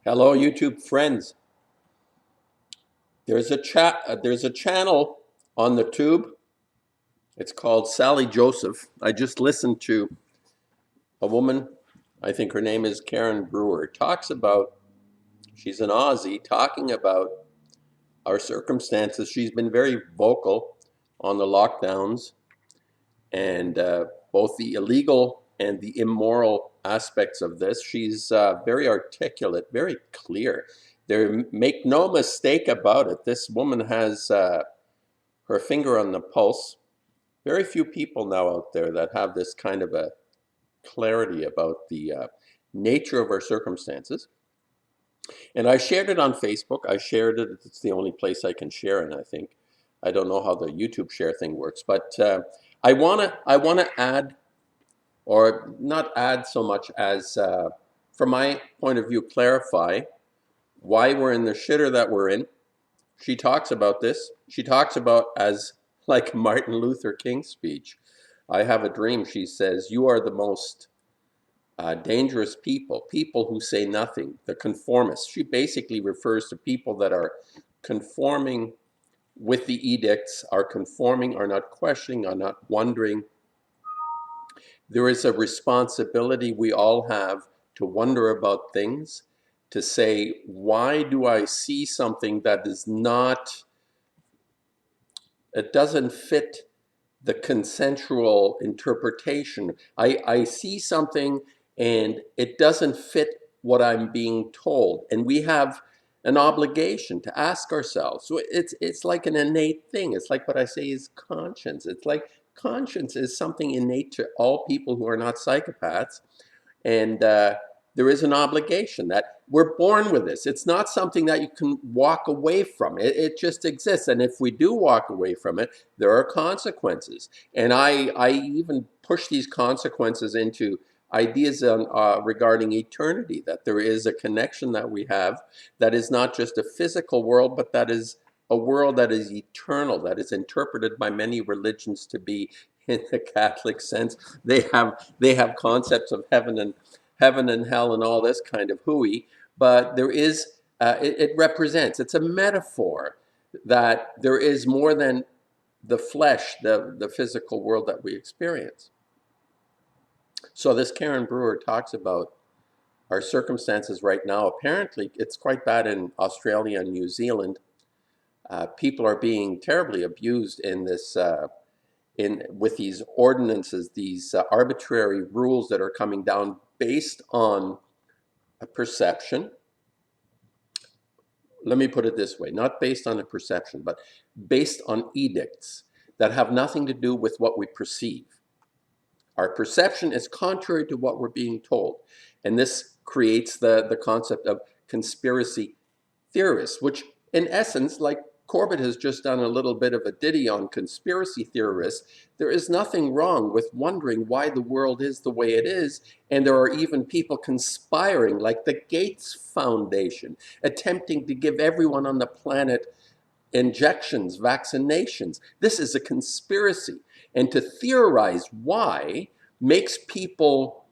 Hello, YouTube friends. There's a channel on the tube. It's called Sally Joseph. I just listened to a woman. I think her name is Karen Brewer. Talks about she's an Aussie talking about our circumstances. She's been very vocal on the lockdowns and both the illegal and the immoral aspects of this. She's very articulate, very clear. Make no mistake about it. This woman has her finger on the pulse. Very few people now out there that have this kind of a clarity about the nature of our circumstances. And I shared it on Facebook. I shared it. It's the only place I can share it, I think. I don't know how the YouTube share thing works, but I wanna add, or not add so much as, from my point of view, clarify why we're in the shitter that we're in. She talks about this. She talks about, as like Martin Luther King's speech, I have a dream. She says, you are the most dangerous people who say nothing, the conformists. She basically refers to people that are conforming with the edicts, are conforming, are not questioning, are not wondering. There is a responsibility we all have to wonder about things, to say, why do I see something that is not, it doesn't fit the consensual interpretation. I see something and it doesn't fit what I'm being told. And we have an obligation to ask ourselves. So it's like an innate thing. It's like what I say is conscience. It's like conscience is something innate to all people who are not psychopaths. And there is an obligation that we're born with this. It's not something that you can walk away from. It just exists. And if we do walk away from it, there are consequences. And I even push these consequences into ideas on, regarding eternity, that there is a connection that we have that is not just a physical world, but that is a world that is eternal, that is interpreted by many religions to be, in the Catholic sense, they have concepts of heaven and hell and all this kind of hooey, but there is it represents, it's a metaphor that there is more than the flesh, the physical world that we experience. So this Karen Brewer talks about our circumstances right now. Apparently, it's quite bad in Australia and New Zealand. People are being terribly abused in this with these ordinances, these arbitrary rules that are coming down based on a perception. Let me put it this way, not based on a perception, but based on edicts that have nothing to do with what we perceive. Our perception is contrary to what we're being told. And this creates the concept of conspiracy theorists, which in essence, like Corbett has just done a little bit of a ditty on conspiracy theorists. There is nothing wrong with wondering why the world is the way it is. And there are even people conspiring, like the Gates Foundation, attempting to give everyone on the planet injections, vaccinations. This is a conspiracy. And to theorize why makes people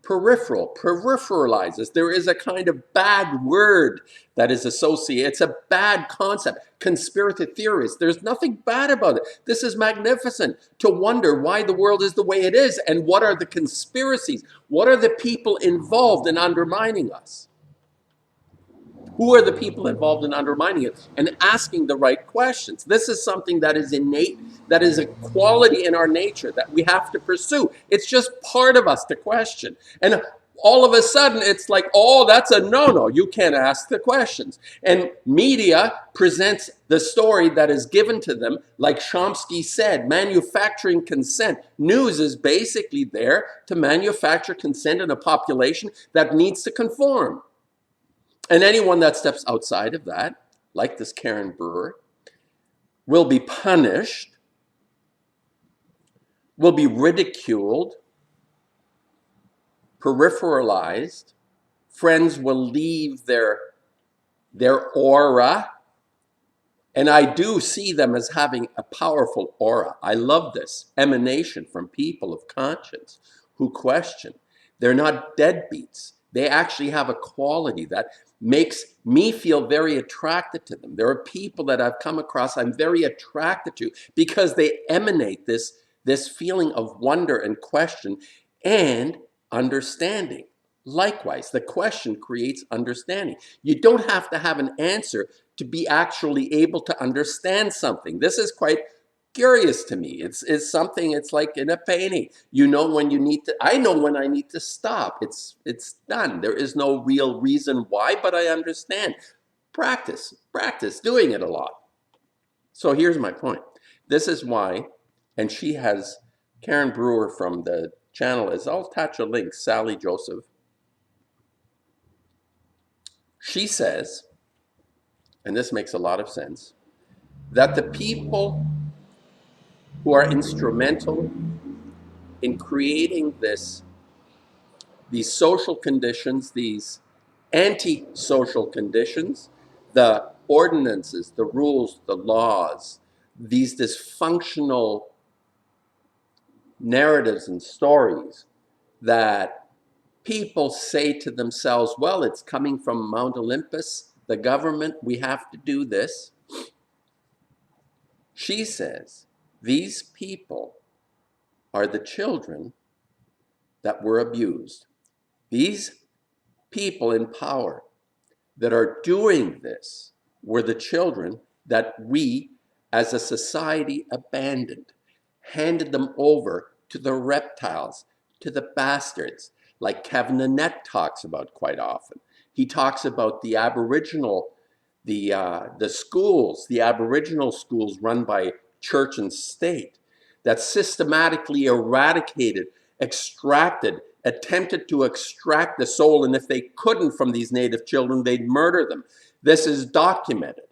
peripheralizes. There is a kind of bad word that is associated. It's a bad concept. Conspiracy theorists. There's nothing bad about it. This is magnificent to wonder why the world is the way it is and what are the conspiracies? What are the people involved in undermining us? Who are the people involved in undermining it? And asking the right questions. This is something that is innate, that is a quality in our nature that we have to pursue. It's just part of us to question. And all of a sudden, it's like, oh, that's a no-no. You can't ask the questions. And media presents the story that is given to them. Like Chomsky said, manufacturing consent. News is basically there to manufacture consent in a population that needs to conform. And anyone that steps outside of that, like this Karen Brewer, will be punished, will be ridiculed, peripheralized. Friends will leave their aura. And I do see them as having a powerful aura. I love this emanation from people of conscience who question. They're not deadbeats. They actually have a quality that makes me feel very attracted to them. There are people that I've come across I'm very attracted to because they emanate this feeling of wonder and question and understanding. Likewise, the question creates understanding. You don't have to have an answer to be actually able to understand something. This is quite curious to me. It's something, it's like in a painting. You know when you need to, I know when I need to stop. It's done. There is no real reason why, but I understand. Practice doing it a lot. So here's my point. This is why, and she has, Karen Brewer from the channel is, I'll attach a link, Sally Joseph. She says, and this makes a lot of sense, that the people who are instrumental in creating these social conditions, these anti-social conditions, the ordinances, the rules, the laws, these dysfunctional narratives and stories that people say to themselves, well, it's coming from Mount Olympus, the government, we have to do this. She says, these people are the children that were abused. These people in power that are doing this were the children that we as a society abandoned, handed them over to the reptiles, to the bastards, like Kevin Annett talks about quite often. He talks about the Aboriginal, the schools, the Aboriginal schools run by church and state that systematically eradicated, extracted, attempted to extract the soul, and if they couldn't from these native children, they'd murder them. This is documented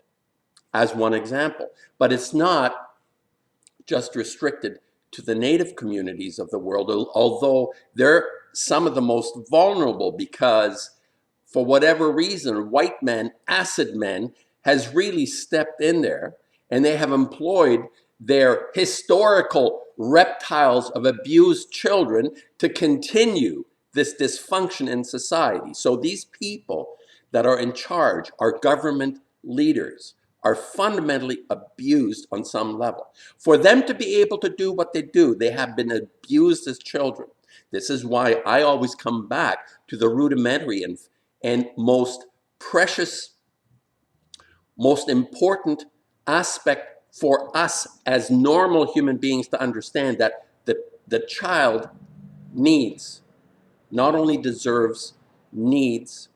as one example, but it's not just restricted to the native communities of the world, although they're some of the most vulnerable because for whatever reason, white men, acid men, has really stepped in there and they have employed their historical reptiles of abused children to continue this dysfunction in society. So these people that are in charge, our government leaders, are fundamentally abused on some level. For them to be able to do what they do, they have been abused as children. This is why I always come back to the rudimentary and most precious, most important aspect for us as normal human beings to understand, that the child needs, not only deserves, needs,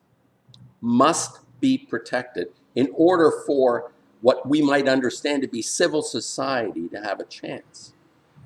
must be protected in order for what we might understand to be civil society to have a chance.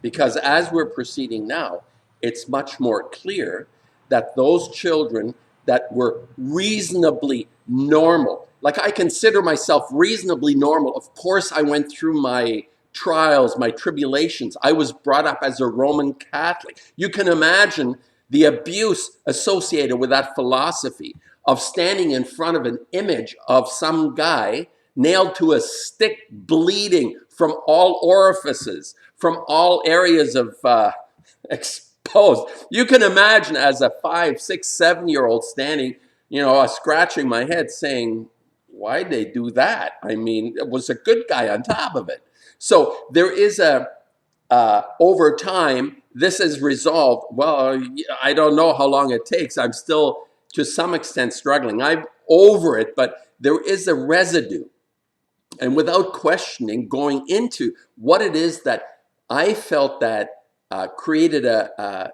Because as we're proceeding now, it's much more clear that those children that were reasonably normal, like I consider myself reasonably normal. Of course, I went through my trials, my tribulations. I was brought up as a Roman Catholic. You can imagine the abuse associated with that philosophy of standing in front of an image of some guy nailed to a stick, bleeding from all orifices, from all areas of exposed. You can imagine as a 5, 6, 7-year-old standing, scratching my head saying, why'd they do that? I mean, it was a good guy on top of it. So there is over time, this is resolved. Well, I don't know how long it takes. I'm still, to some extent, struggling. I'm over it, but there is a residue. And without questioning, going into what it is that I felt that created a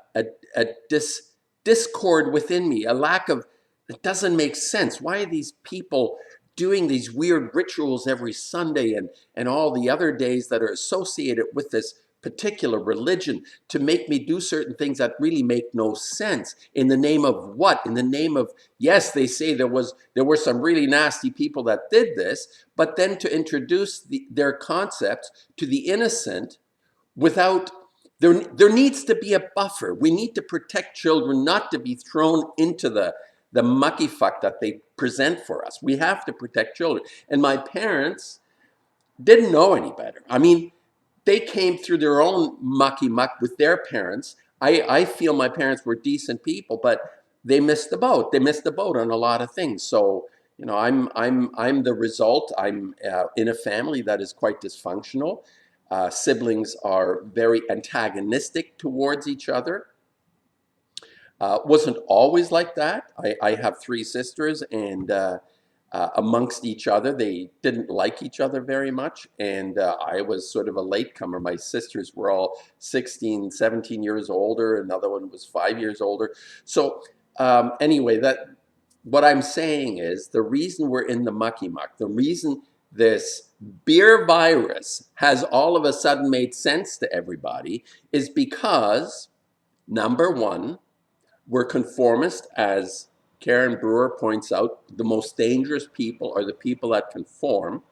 discord within me, a lack of, it doesn't make sense. Why are these people doing these weird rituals every Sunday and all the other days that are associated with this particular religion to make me do certain things that really make no sense? In the name of what? In the name of, yes, they say there were some really nasty people that did this, but then to introduce their concepts to the innocent without, there needs to be a buffer. We need to protect children not to be thrown into the mucky fuck that they present for us. We have to protect children. And my parents didn't know any better. I mean, they came through their own mucky muck with their parents. I feel my parents were decent people, but they missed the boat. They missed the boat on a lot of things. So, you know, I'm the result. I'm in a family that is quite dysfunctional. Siblings are very antagonistic towards each other. Wasn't always like that. I have three sisters, and amongst each other, they didn't like each other very much. And I was sort of a latecomer. My sisters were all 16, 17 years older. Another one was 5 years older. So anyway, what I'm saying is the reason we're in the mucky muck, the reason this beer virus has all of a sudden made sense to everybody is because, number one, we're conformist, as Karen Brewer points out. The most dangerous people are the people that conform.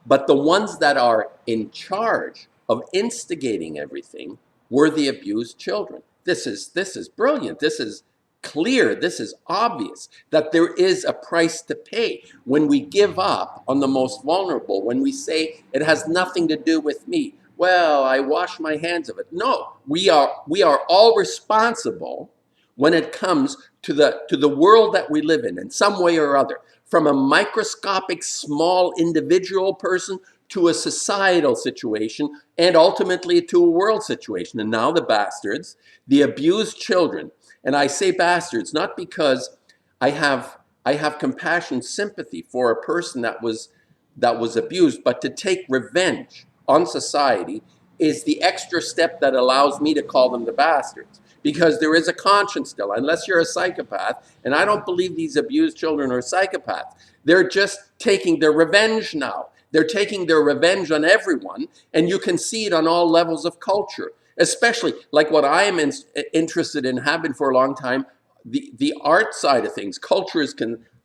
But the ones that are in charge of instigating everything were the abused children. This is brilliant. This is clear. This is obvious that there is a price to pay when we give up on the most vulnerable, when we say it has nothing to do with me. Well, I wash my hands of it. No, we are all responsible when it comes to the world that we live in some way or other, from a microscopic small individual person to a societal situation, and ultimately to a world situation. And now the bastards, the abused children, and I say bastards not because I have compassion, sympathy for a person that was abused, but to take revenge on society is the extra step that allows me to call them the bastards. Because there is a conscience still, unless you're a psychopath, and I don't believe these abused children are psychopaths. They're just taking their revenge now. They're taking their revenge on everyone, and you can see it on all levels of culture, especially like what I am interested in, have been for a long time, the art side of things.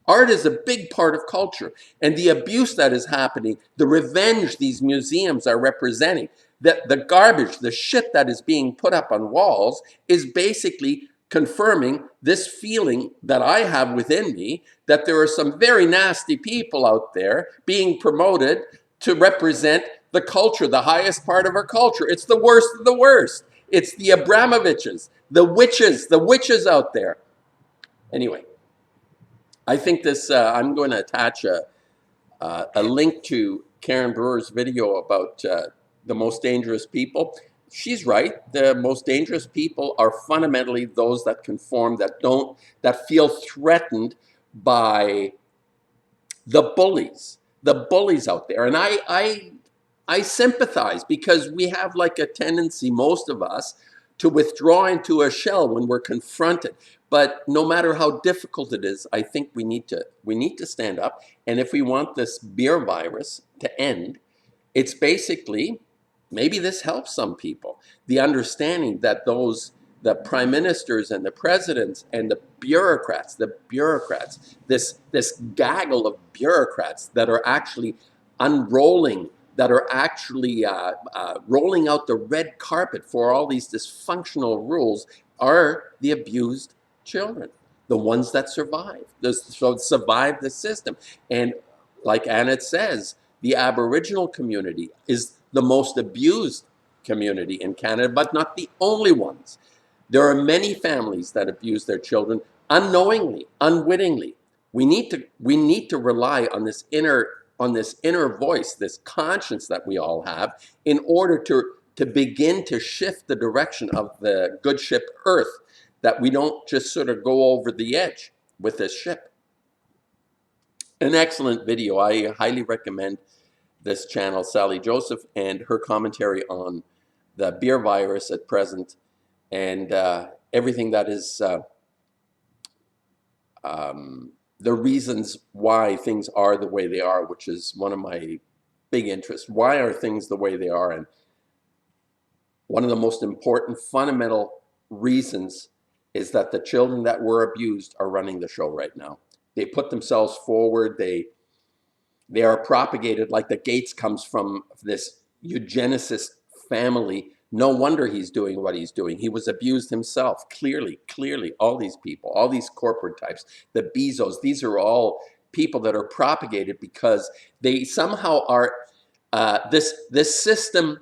Art is a big part of culture, and the abuse that is happening, the revenge these museums are representing, the garbage, the shit that is being put up on walls is basically confirming this feeling that I have within me that there are some very nasty people out there being promoted to represent the culture, the highest part of our culture. It's the worst of the worst. It's the Abramoviches, the witches out there. Anyway, I think I'm going to attach a link to Karen Brewer's video about the most dangerous people. She's right. The most dangerous people are fundamentally those that conform, that feel threatened by the bullies out there. And I sympathize, because we have like a tendency, most of us, to withdraw into a shell when we're confronted. But no matter how difficult it is, I think we need to stand up. And if we want this beer virus to end, it's basically, maybe this helps some people, the understanding that the prime ministers and the presidents and the bureaucrats, this gaggle of bureaucrats that are actually unrolling, that are actually rolling out the red carpet for all these dysfunctional rules, are the abused children, the ones that survive the system. And like Annette says, the Aboriginal community is the most abused community in Canada, but not the only ones. There are many families that abuse their children unknowingly, unwittingly. We need to rely on this inner voice, this conscience that we all have, in order to begin to shift the direction of the good ship Earth, that we don't just sort of go over the edge with this ship. An excellent video. I highly recommend this channel, Sally Joseph, and her commentary on the beer virus at present, and everything that is the reasons why things are the way they are, which is one of my big interests. Why are things the way they are? And one of the most important fundamental reasons is that the children that were abused are running the show right now. They put themselves forward. They are propagated, like the Gates comes from this eugenicist family. No wonder he's doing what he's doing. He was abused himself. Clearly, all these people, all these corporate types, the Bezos, these are all people that are propagated because they somehow are this system,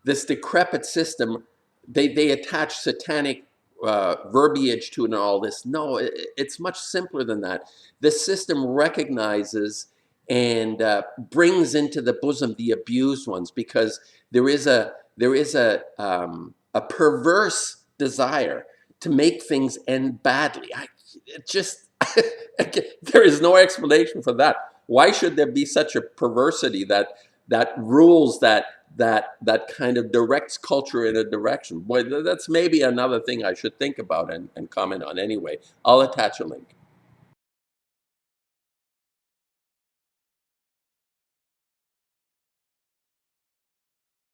this decrepit system. They attach satanic verbiage to and all this. No, it's much simpler than that. The system recognizes and brings into the bosom the abused ones, because there is a perverse desire to make things end badly. It just there is no explanation for that. Why should there be such a perversity that rules that kind of directs culture in a direction? Boy, that's maybe another thing I should think about and comment on anyway. I'll attach a link.